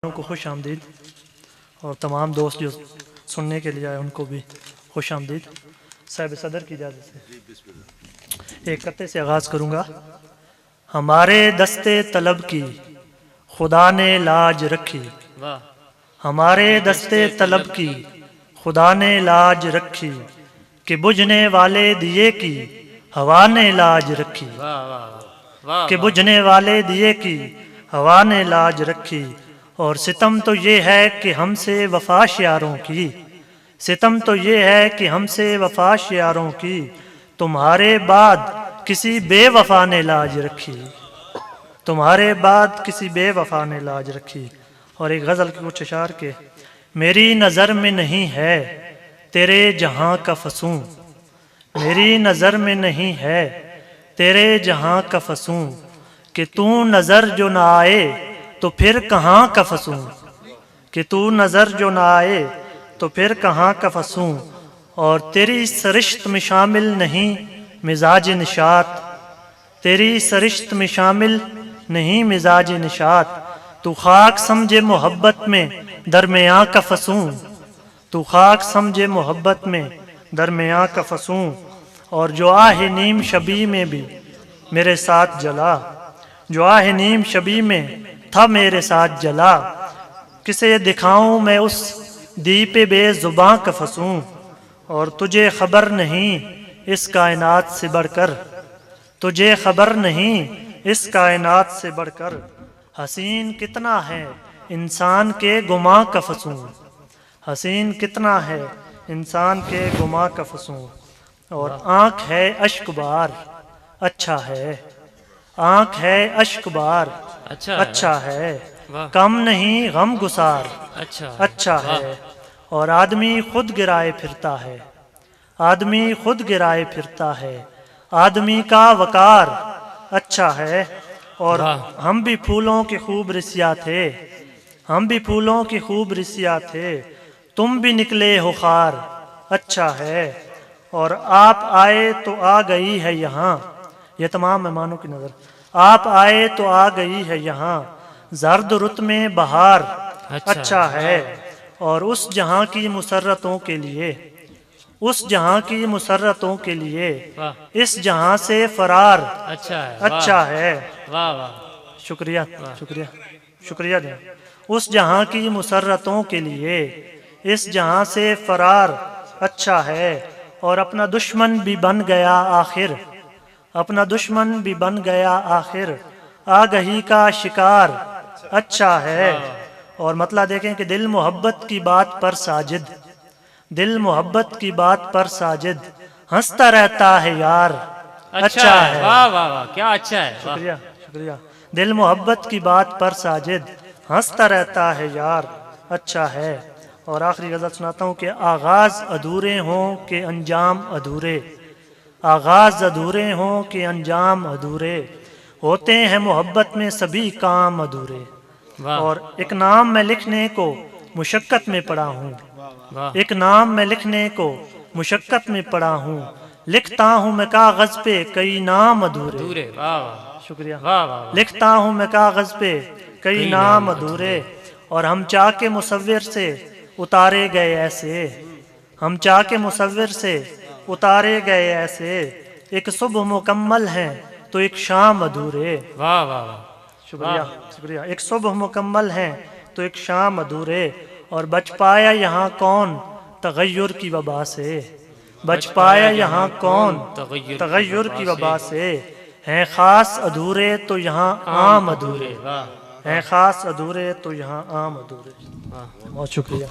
کو خوش آمدید، اور تمام دوست جو سننے کے لیے آئے ان کو بھی خوش آمدید۔ صاحب صدر کی اجازت سے ایک قطعے سے آغاز کروں گا۔ ہمارے دستے طلب کی خدا نے لاج رکھی، ہمارے دستے طلب کی خدا نے لاج رکھی، کہ بجھنے والے دیے کی ہوا نے لاج رکھی، کہ بجھنے والے دیے کی ہوا نے لاج رکھی۔ اور ستم تو یہ ہے کہ ہم سے وفا یاروں کی، ستم تو یہ ہے کہ ہم سے وفا یاروں کی، تمہارے بعد کسی بے وفا نے لاج رکھی، تمہارے بعد کسی بے وفا نے لاج رکھی۔ اور ایک غزل کے کچھ اشعار کے، میری نظر میں نہیں ہے تیرے جہاں کا فسوں، میری نظر میں نہیں ہے تیرے جہاں کا فسوں، کہ تو نظر جو نہ آئے تو پھر کہاں کا فسوں، کہ تو نظر جو نہ آئے تو پھر کہاں کا فسوں۔ اور تیری سرشت میں شامل نہیں مزاج نشاط، تیری سرشت میں شامل نہیں مزاج نشاط، تو خاک سمجھے محبت میں درمیاں کا فسوں، تو خاک سمجھے محبت میں درمیاں کا فسوں۔ اور جو آہ نیم شبی میں بھی میرے ساتھ جلا، جو آہ نیم شبی میں تھا میرے ساتھ جلا، کسے دکھاؤں میں اس دیپ بے زباں کا فسوں۔ اور تجھے خبر نہیں اس کائنات سے بڑھ کر، تجھے خبر نہیں اس کائنات سے بڑھ کر، حسین کتنا ہے انسان کے گماں کا فسوں، حسین کتنا ہے انسان کے گماں کا فسوں۔ اور آنکھ ہے اشک بار اچھا ہے، آنکھ ہے اشک بار اچھا ہے، کم نہیں غم گسار اچھا ہے۔ اور آدمی خود گرائے پھرتا ہے، آدمی خود گرائے پھرتا ہے، آدمی کا وقار اچھا ہے۔ اور ہم بھی پھولوں کے خوب رسیا تھے، ہم بھی پھولوں کے خوب رسیا تھے، تم بھی نکلے ہو خار اچھا ہے۔ اور آپ آئے تو آ گئی ہے یہاں، یہ تمام مہمانوں کی نظر، آپ آئے تو آ گئی ہے یہاں، زرد رت میں بہار اچھا ہے۔ اور اس جہاں کی مسرتوں کے لیے، اس جہاں کی مسرتوں کے لیے اس جہاں سے فرار اچھا ہے۔ شکریہ شکریہ شکریہ دیں۔ اس جہاں کی مسرتوں کے لیے اس جہاں سے فرار اچھا ہے۔ اور اپنا دشمن بھی بن گیا آخر، اپنا دشمن بھی بن گیا آخر، آگہی کا شکار اچھا ہے۔ اور مطلع دیکھیں کہ دل محبت کی بات پر ساجد، دل محبت کی بات پر ساجد، ہنستا رہتا ہے یار اچھا ہے۔ واہ واہ واہ کیا اچھا ہے، شکریہ شکریہ۔ دل محبت کی بات پر ساجد، ہنستا رہتا ہے یار اچھا ہے۔ اور آخری غزل سناتا ہوں کہ آغاز ادھورے ہوں کہ انجام ادھورے، آغاز ادھورے ہوں کہ انجام ادھورے، ہوتے ہیں محبت میں سبھی کام ادھورے۔ اور ایک نام میں لکھنے کو مشقت میں پڑا ہوں، ایک نام میں لکھنے کو مشقت میں پڑا ہوں، لکھتا ہوں میں کاغذ پہ کئی نام ادھورے۔ شکریہ۔ لکھتا ہوں میں کاغذ پہ کئی نام ادھورے، اور ہم چاہ کے مصور سے اتارے گئے ایسے، ہم چاہ کے مصور سے اتارے گئے ایسے، ایک صبح مکمل ہیں تو ایک شام ادھورے۔ واہ واہ واہ شکریہ شکریہ۔ ایک صبح مکمل ہیں تو ایک شام ادھورے، اور بچ پایا یہاں کون تغیر کی وبا سے، بچ پایا یہاں کون تغیر کی وبا سے، ہیں خاص ادھورے تو یہاں عام ادھورے، ہیں خاص ادھورے تو یہاں عام ادھورے۔ بہت شکریہ۔